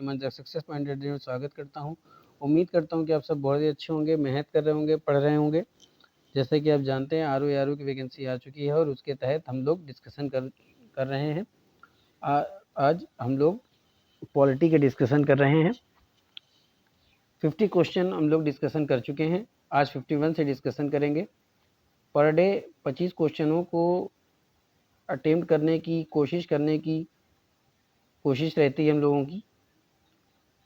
अपने मंच success point में स्वागत करता हूं। उम्मीद करता हूं कि आप सब बहुत ही अच्छे होंगे, मेहनत कर रहे होंगे, पढ़ रहे होंगे। जैसे कि आप जानते हैं आरओ की वैकेंसी आ चुकी है और उसके तहत हम लोग डिस्कशन कर रहे हैं। आज हम लोग पॉलिटी के डिस्कशन कर रहे हैं। 50 क्वेश्चन हम लोग डिस्कशन कर चुके हैं। आज 51 से डिस्कशन करेंगे। पर डे 25 क्वेश्चनों को अटेम्प्ट करने की कोशिश रहती है हम लोगों की,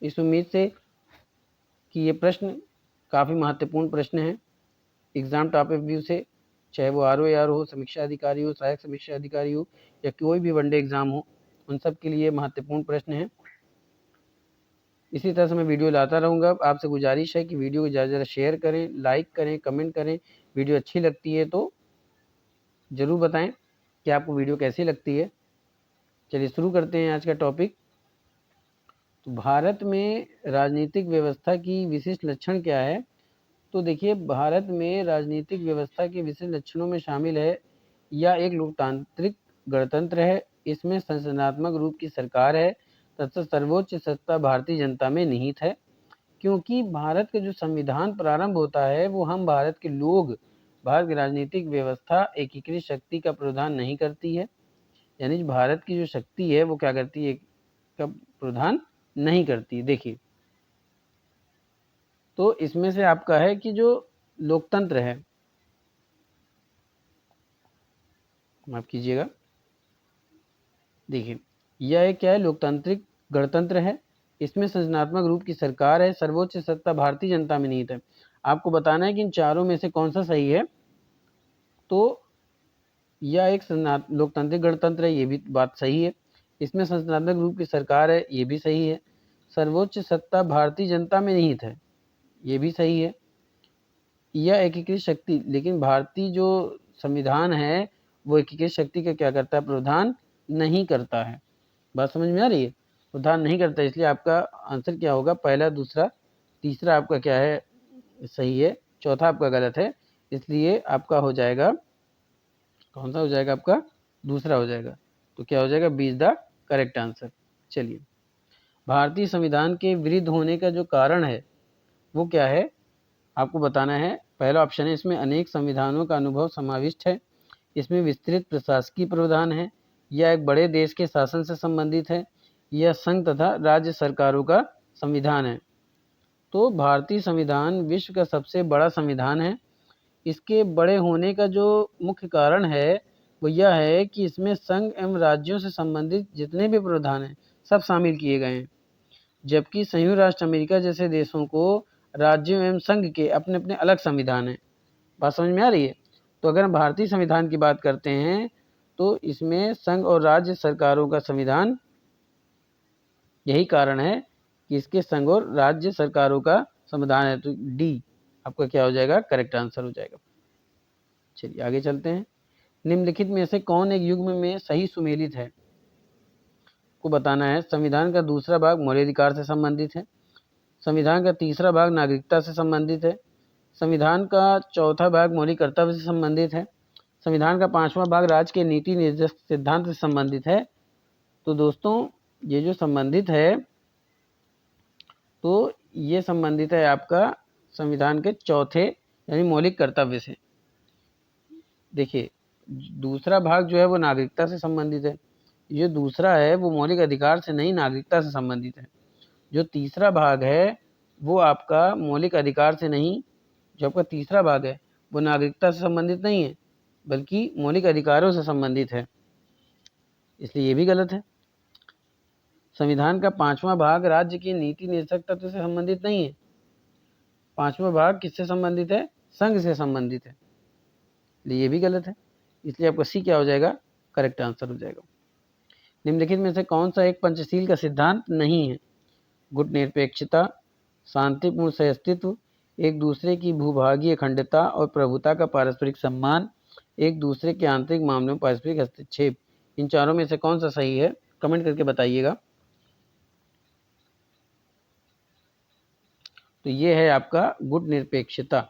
इस उम्मीद से कि ये प्रश्न काफ़ी महत्वपूर्ण प्रश्न हैं एग्ज़ाम टॉपिक व्यू से, चाहे वो आर हो, समीक्षा अधिकारी हो, सहायक समीक्षा अधिकारी हो या कोई भी वनडे एग्ज़ाम हो, उन सब के लिए महत्वपूर्ण प्रश्न हैं। इसी तरह से मैं वीडियो लाता रहूँगा। आपसे गुजारिश है कि वीडियो को ज़्यादा शेयर करें, लाइक करें, कमेंट करें। वीडियो अच्छी लगती है तो ज़रूर बताएं कि आपको वीडियो कैसी लगती है। चलिए शुरू करते हैं आज का टॉपिक। तो भारत में राजनीतिक व्यवस्था की विशिष्ट लक्षण क्या है? तो देखिए, भारत में राजनीतिक व्यवस्था के विशिष्ट लक्षणों में शामिल है, यह एक लोकतांत्रिक गणतंत्र है, इसमें संसदनात्मक रूप की सरकार है तथा सर्वोच्च सत्ता भारतीय जनता में निहित है। क्योंकि भारत का जो संविधान प्रारंभ होता है वो हम भारत के लोग, भारत की राजनीतिक व्यवस्था एकीकृत शक्ति का प्रावधान नहीं करती है, यानी भारत की जो शक्ति है वो क्या करती है, का प्रावधान नहीं करती। देखिए, तो इसमें से आपका है कि जो लोकतंत्र है, माफ कीजिएगा, देखिए यह एक क्या है, लोकतांत्रिक गणतंत्र है, इसमें संसदनात्मक रूप की सरकार है, सर्वोच्च सत्ता भारतीय जनता में निहित है। आपको बताना है कि इन चारों में से कौन सा सही है। तो यह एक लोकतांत्रिक गणतंत्र है, ये भी बात सही है। इसमें संसदनात्मक रूप की सरकार है, ये भी सही है। सर्वोच्च सत्ता भारतीय जनता में निहित है, ये भी सही है। यह एकीकृत शक्ति, लेकिन भारतीय जो संविधान है वो एकीकृत शक्ति का क्या करता है, प्रावधान नहीं करता है। बात समझ में आ रही है? प्रावधान नहीं करता, इसलिए आपका आंसर क्या होगा, पहला, दूसरा, तीसरा आपका क्या है, सही है, चौथा आपका गलत है। इसलिए आपका हो जाएगा, कौन सा हो जाएगा आपका, दूसरा हो जाएगा। तो क्या हो जाएगा, B is the correct answer. चलिए, भारतीय संविधान के विरुद्ध होने का जो कारण है वो क्या है, आपको बताना है। पहला ऑप्शन है, इसमें अनेक संविधानों का अनुभव समाविष्ट है, इसमें विस्तृत प्रशासकीय प्रावधान है, यह एक बड़े देश के शासन से संबंधित है, यह संघ तथा राज्य सरकारों का संविधान है। तो भारतीय संविधान विश्व का सबसे बड़ा संविधान है। इसके बड़े होने का जो मुख्य कारण है वो यह है कि इसमें संघ एवं राज्यों से संबंधित जितने भी प्रावधान हैं सब शामिल किए गए हैं, जबकि संयुक्त राष्ट्र अमेरिका जैसे देशों को राज्यों एवं संघ के अपने अपने अलग संविधान हैं। बात समझ में आ रही है? तो अगर हम भारतीय संविधान की बात करते हैं तो इसमें संघ और राज्य सरकारों का संविधान, यही कारण है कि इसके संघ और राज्य सरकारों का संविधान है। तो डी आपका क्या हो जाएगा, करेक्ट आंसर हो जाएगा। चलिए आगे चलते हैं। निम्नलिखित में से कौन एक युग्म में सही सुमेलित है, को बताना है। संविधान का दूसरा भाग मौलिक अधिकार से संबंधित है, संविधान का तीसरा भाग नागरिकता से संबंधित है, संविधान का चौथा भाग मौलिक कर्तव्य से संबंधित है, संविधान का पांचवा भाग राज्य के नीति निर्देशक सिद्धांत से संबंधित है। तो दोस्तों, ये जो संबंधित है, तो ये संबंधित है आपका संविधान के चौथे यानी मौलिक कर्तव्य से। देखिए, दूसरा भाग जो है वो नागरिकता से संबंधित है, ये दूसरा है वो मौलिक अधिकार से नहीं, नागरिकता से संबंधित है। जो तीसरा भाग है वो आपका मौलिक अधिकार से नहीं, जो आपका तीसरा भाग है वो नागरिकता से संबंधित नहीं है बल्कि मौलिक अधिकारों से संबंधित है, इसलिए ये भी गलत है। संविधान का पांचवा भाग राज्य की नीति निर्देशक तत्व से संबंधित नहीं है, पांचवा भाग किससे संबंधित है, संघ से संबंधित है, इसलिए ये भी गलत है। इसलिए आपका सी क्या हो जाएगा, करेक्ट आंसर हो जाएगा। निम्नलिखित में से कौन सा एक पंचशील का सिद्धांत नहीं है? गुट निरपेक्षता, शांतिपूर्ण सहअस्तित्व, एक दूसरे की भूभागीय अखंडता और प्रभुता का पारस्परिक सम्मान, एक दूसरे के आंतरिक मामलों में पारस्परिक हस्तक्षेप। इन चारों में से कौन सा सही है, कमेंट करके बताइएगा। तो ये है आपका गुट निरपेक्षता,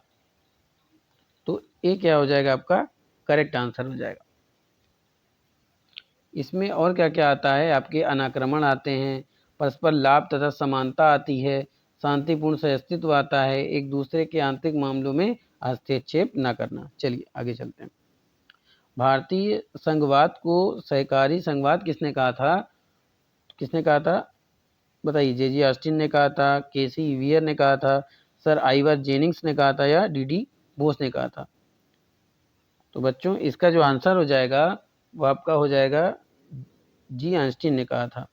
तो ये क्या हो जाएगा आपका करेक्ट आंसर हो जाएगा। इसमें और क्या क्या आता है, आपके अनाक्रमण आते हैं, परस्पर लाभ तथा समानता आती है, शांतिपूर्ण सहअस्तित्व आता है, एक दूसरे के आंतरिक मामलों में हस्तक्षेप न करना। चलिए आगे चलते हैं। भारतीय संघवाद को सहकारी संघवाद किसने कहा था? किसने कहा था बताइए? जे ऑस्टिन ने कहा था, केसी वियर ने कहा था, सर आइवर जेनिंग्स ने कहा था या डी बोस ने कहा था? तो बच्चों इसका जो आंसर हो जाएगा वो आपका हो जाएगा जी ऑस्टिन ने कहा था।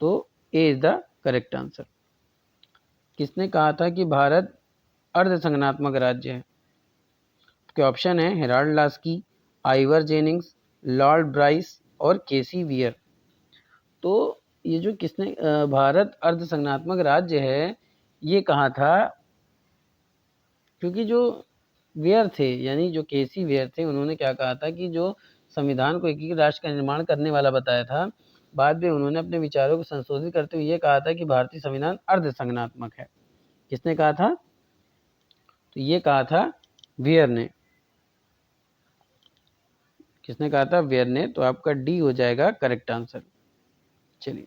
तो ए इज द करेक्ट आंसर। किसने कहा था कि भारत अर्ध संगठनात्मक राज्य है? के ऑप्शन है Herald Laski, Ivor Jennings, Lord Bryce और केसी वियर। तो ये जो किसने भारत अर्ध संगठनात्मक राज्य है ये कहा था, क्योंकि जो वेयर थे यानी जो केसी वेयर थे उन्होंने क्या कहा था कि जो संविधान को एकीकृत राष्ट्र का निर्माण करने वाला बताया था, बाद में उन्होंने अपने विचारों को संशोधित करते हुए ये कहा था कि भारतीय संविधान अर्ध संगठनात्मक है। किसने कहा था? तो ये कहा था वेयर ने। किसने कहा था? वेयर ने। तो आपका डी हो जाएगा करेक्ट आंसर। चलिए,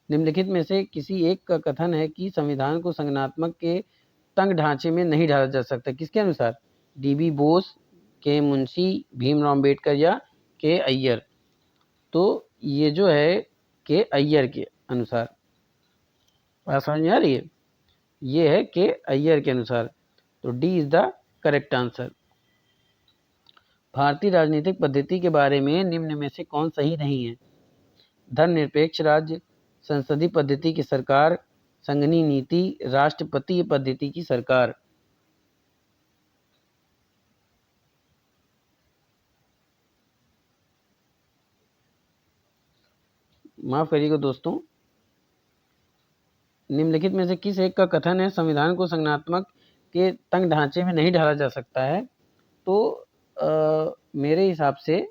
निम्नलिखित में से किसी एक का कथन है कि संविधान को संगठनात्मक के तंग ढांचे में नहीं ढाला जा सकता, किसके अनुसार? डीबी बोस, के मुंशी, भीमराव अम्बेडकर या के अय्यर? तो ये जो है के अय्यर के अनुसार। बात समझ में आ रही है? ये है के अय्यर के अनुसार। तो D is the correct answer. भारतीय राजनीतिक पद्धति के बारे में निम्न में से कौन सही नहीं है? धर्मनिरपेक्ष राज्य, संसदीय पद्धति की सरकार, संघनीय नीति, राष्ट्रपति पद्धति की सरकार। माफ करिएगा दोस्तों, निम्नलिखित में से किस एक का कथन है संविधान को संगठनात्मक के तंग ढांचे में नहीं ढाला जा सकता है? तो मेरे हिसाब से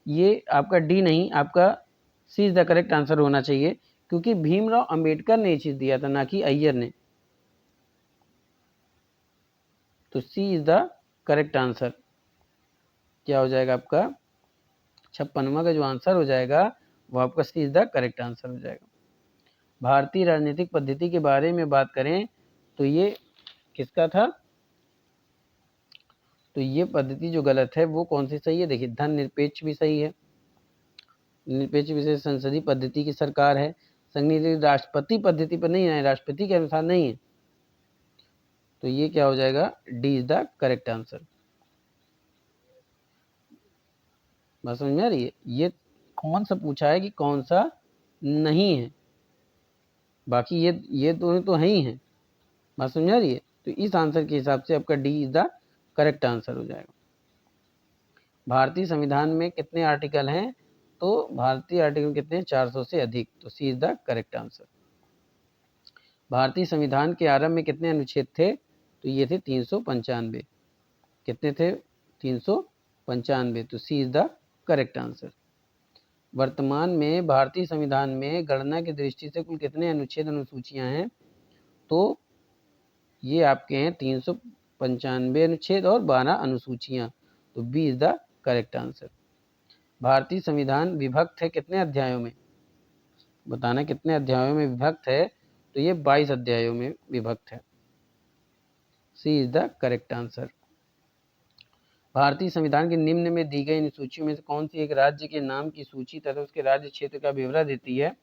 ये आपका डी नहीं, आपका सी इज द करेक्ट आंसर होना चाहिए, क्योंकि भीमराव अंबेडकर ने ये चीज दिया था, ना कि अय्यर ने। तो सी इज द करेक्ट आंसर। क्या हो जाएगा आपका 56वां का जो आंसर हो जाएगा वो आपका सी इज द करेक्ट आंसर हो जाएगा। भारतीय राजनीतिक पद्धति के बारे में बात करें तो ये किसका था? तो ये पद्धति जो गलत है वो कौन सी सही है? देखिए, धर्मनिरपेक्ष भी सही है, निरपेक्ष विशेष संसदीय पद्धति की सरकार है, संघीय राष्ट्रपति पद्धति पर नहीं है, राष्ट्रपति के अनुसार नहीं है। तो ये क्या हो जाएगा? D is the correct answer. बात समझ में आ रही है? ये कौन सा पूछा है कि कौन सा नहीं है, बाकी ये दोनों तो है ही हैं। बात समझ आ रही है? तो इस आंसर के हिसाब से आपका D is the correct answer हो जाएगा। भारतीय संविधान में कितने आर्टिकल हैं? तो भारतीय आर्टिकल कितने हैं? 400 से अधिक। तो सी इज द करेक्ट आंसर। भारतीय संविधान के आरंभ में कितने अनुच्छेद थे? तो ये थे 395। कितने थे? 395। तो सी इज द करेक्ट आंसर। वर्तमान में भारतीय संविधान में गणना की दृष्टि से कुल कितने अनुच्छेद अनुसूचियां हैं? तो ये आपके हैं 395 अनुच्छेद और 12 अनुसूचियां। तो B is the correct answer. भारतीय संविधान विभक्त है कितने अध्यायों में? बताना कितने अध्यायों में विभक्त है? तो ये 22 अध्यायों में विभक्त है। सी इज द करेक्ट आंसर। भारतीय संविधान के निम्न में दी गई इन सूचियों में से कौन सी एक राज्य के नाम की सूची तथा उसके राज्य क्षेत्र का ब्यौरा देती है?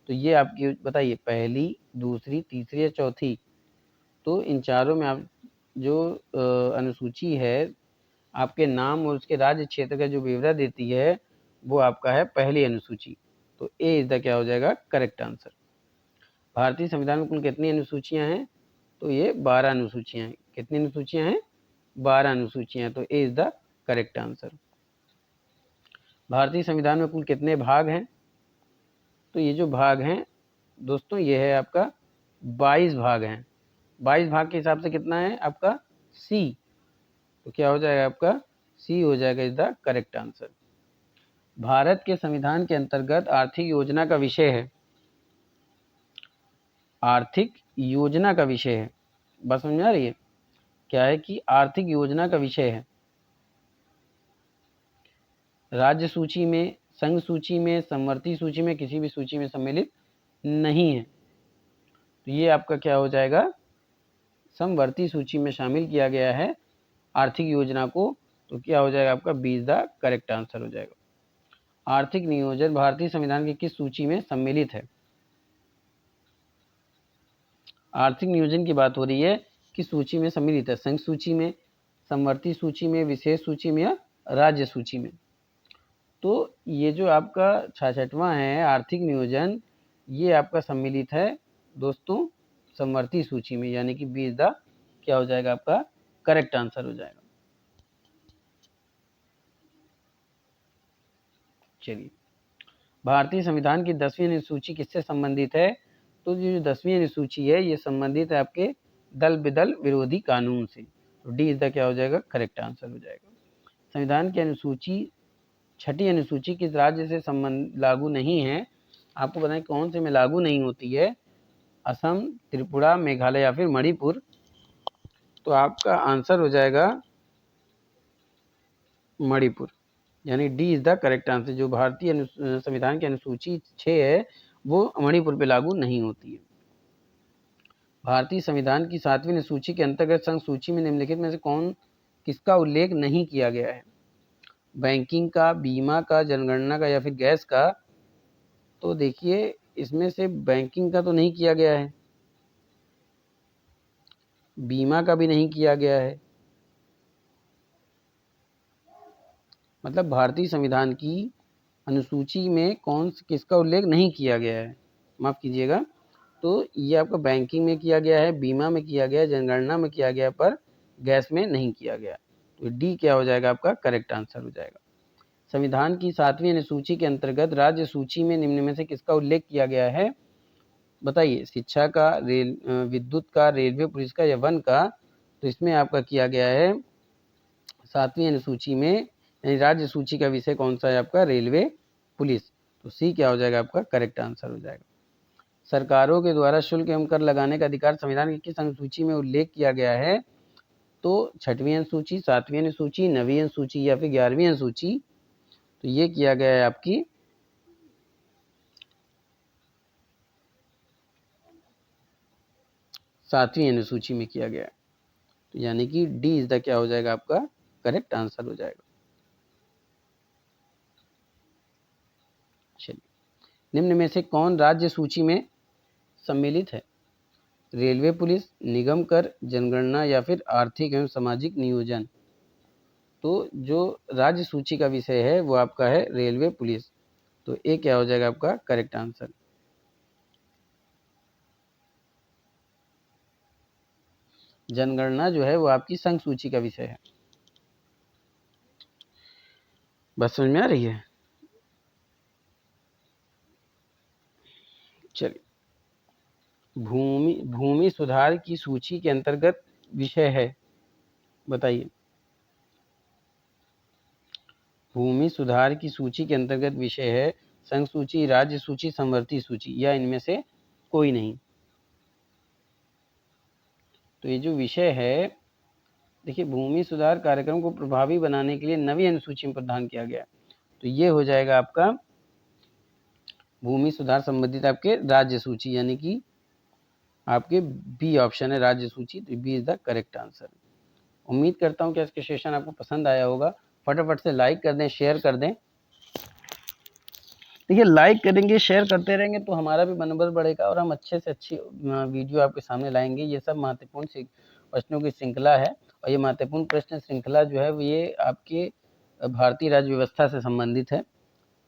तो ये आपकी बताइए, पहली, दूसरी, तीसरी या चौथी? तो इन चारों में आप जो अनुसूची है आपके नाम और उसके राज्य क्षेत्र का जो ब्यौरा देती है वो आपका है पहली अनुसूची। तो ए इज द क्या हो जाएगा? Correct answer. भारतीय संविधान में कुल कितनी अनुसूचियां हैं? तो ये 12 अनुसूचियां हैं। कितनी अनुसूचियां हैं? 12 अनुसूचियां। तो ए इज द करेक्ट आंसर। भारतीय संविधान में कुल कितने भाग हैं? तो ये जो भाग हैं दोस्तों ये है आपका 22 भाग हैं। 22 भाग के हिसाब से कितना है आपका? सी। तो क्या हो जाएगा आपका? सी हो जाएगा is the correct answer. Bharat के संविधान के अंतर्गत आर्थिक योजना का विषय है। आर्थिक योजना का विषय है। बस समझ आ रही है? क्या है कि आर्थिक योजना का विषय है। राज्य सूची में, संघ सूची में, समवर्ती सूची में, किसी भी सूची में सम्मिलित नहीं है। तो ये आपका क्या हो जाएगा, समवर्ती सूची में शामिल किया गया है आर्थिक योजना को, तो क्या हो जाएगा आपका B is the correct answer हो जाएगा। आर्थिक नियोजन भारतीय संविधान की किस सूची में सम्मिलित है? आर्थिक नियोजन की बात हो रही है, किस सूची में सम्मिलित है? संघ सूची में, समवर्ती सूची में, विशेष सूची में या राज्य सूची में? तो ये जो आपका 66वां है आर्थिक नियोजन, ये आपका सम्मिलित है दोस्तों समवर्ती सूची में, यानी कि बी इज द क्या हो जाएगा आपका करेक्ट आंसर हो जाएगा। चलिए, भारतीय संविधान की 10वीं अनुसूची किससे संबंधित है? तो ये जो 10वीं अनुसूची है ये संबंधित है आपके दल बेदल विरोधी कानून से। तो डी इज द क्या हो जाएगा करेक्ट आंसर हो जाएगा। संविधान की अनुसूची 6ठी अनुसूची किस राज्य से संबंध लागू नहीं है? आपको बताएं कौन से में लागू नहीं होती है, असम, त्रिपुरा, मेघालय या फिर मणिपुर? तो आपका आंसर हो जाएगा मणिपुर, यानी D is the correct answer. जो भारतीय संविधान की अनुसूची 6 है वो मणिपुर पे लागू नहीं होती है। भारतीय संविधान की 7वीं अनुसूची के अंतर्गत संघ सूची में निम्नलिखित में से कौन किसका उल्लेख नहीं किया गया है? बैंकिंग का, बीमा का, जनगणना का या फिर गैस का? तो देखिए इसमें से बैंकिंग का तो नहीं किया गया है, बीमा का भी नहीं किया गया है, मतलब भारतीय संविधान की अनुसूची में कौन किसका उल्लेख नहीं किया गया है, माफ़ कीजिएगा। तो ये आपका बैंकिंग में किया गया है, बीमा में किया गया है, जनगणना में किया गया, पर गैस में नहीं किया गया। तो डी क्या हो जाएगा आपका करेक्ट आंसर हो जाएगा। संविधान की 7वीं अनुसूची के अंतर्गत राज्य सूची में निम्न में से किसका उल्लेख किया गया है? बताइए, शिक्षा का, रेल, विद्युत का, रेलवे पुलिस का या वन का? तो इसमें आपका किया गया है 7वीं अनुसूची में, यानी राज्य सूची का विषय कौन सा है आपका रेलवे पुलिस। तो सी क्या हो जाएगा आपका करेक्ट आंसर हो जाएगा। सरकारों के द्वारा शुल्क एवं कर लगाने का अधिकार संविधान की किस अनुसूची में उल्लेख किया गया है? तो 6वीं अनुसूची, 7वीं अनुसूची, 9वीं अनुसूची या फिर 11वीं अनुसूची? तो ये किया गया है आपकी 7वीं अनुसूची में किया गया है। तो यानी कि डी इज द क्या हो जाएगा आपका करेक्ट आंसर हो जाएगा। चलिए, निम्न में से कौन राज्य सूची में सम्मिलित है? रेलवे पुलिस, निगम कर, जनगणना या फिर आर्थिक एवं सामाजिक नियोजन? तो जो राज्य सूची का विषय है वो आपका है रेलवे पुलिस। तो ए क्या हो जाएगा आपका करेक्ट आंसर। जनगणना जो है वो आपकी संघ सूची का विषय है। बस समझ में आ रही है? चलिए, भूमि सुधार की सूची के अंतर्गत विषय है, बताइए। भूमि सुधार की सूची के अंतर्गत विषय है संघ सूची, राज्य सूची, समवर्ती सूची या इनमें से कोई नहीं? तो ये जो विषय है, देखिए भूमि सुधार कार्यक्रम को प्रभावी बनाने के लिए नवी अनुसूची में प्रावधान किया गया। तो ये हो जाएगा आपका भूमि सुधार संबंधित आपके राज्य सूची, यानी कि आपके बी ऑप्शन है राज्य सूची। तो B is the correct answer. उम्मीद करता हूँ कि इसके सेशन आपको पसंद आया होगा। फटाफट से लाइक कर दें, शेयर कर दें। देखिए लाइक करेंगे, शेयर करते रहेंगे तो हमारा भी मनोबल बढ़ेगा और हम अच्छे से अच्छी वीडियो आपके सामने लाएंगे। ये सब महत्वपूर्ण प्रश्नों की श्रृंखला है और ये महत्वपूर्ण प्रश्न श्रृंखला जो है ये आपके भारतीय राज्य व्यवस्था से संबंधित है।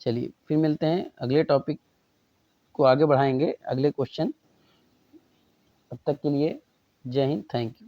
चलिए फिर मिलते हैं, अगले टॉपिक को आगे बढ़ाएंगे, अगले क्वेश्चन। तब तक के लिए जय हिंद, थैंक यू।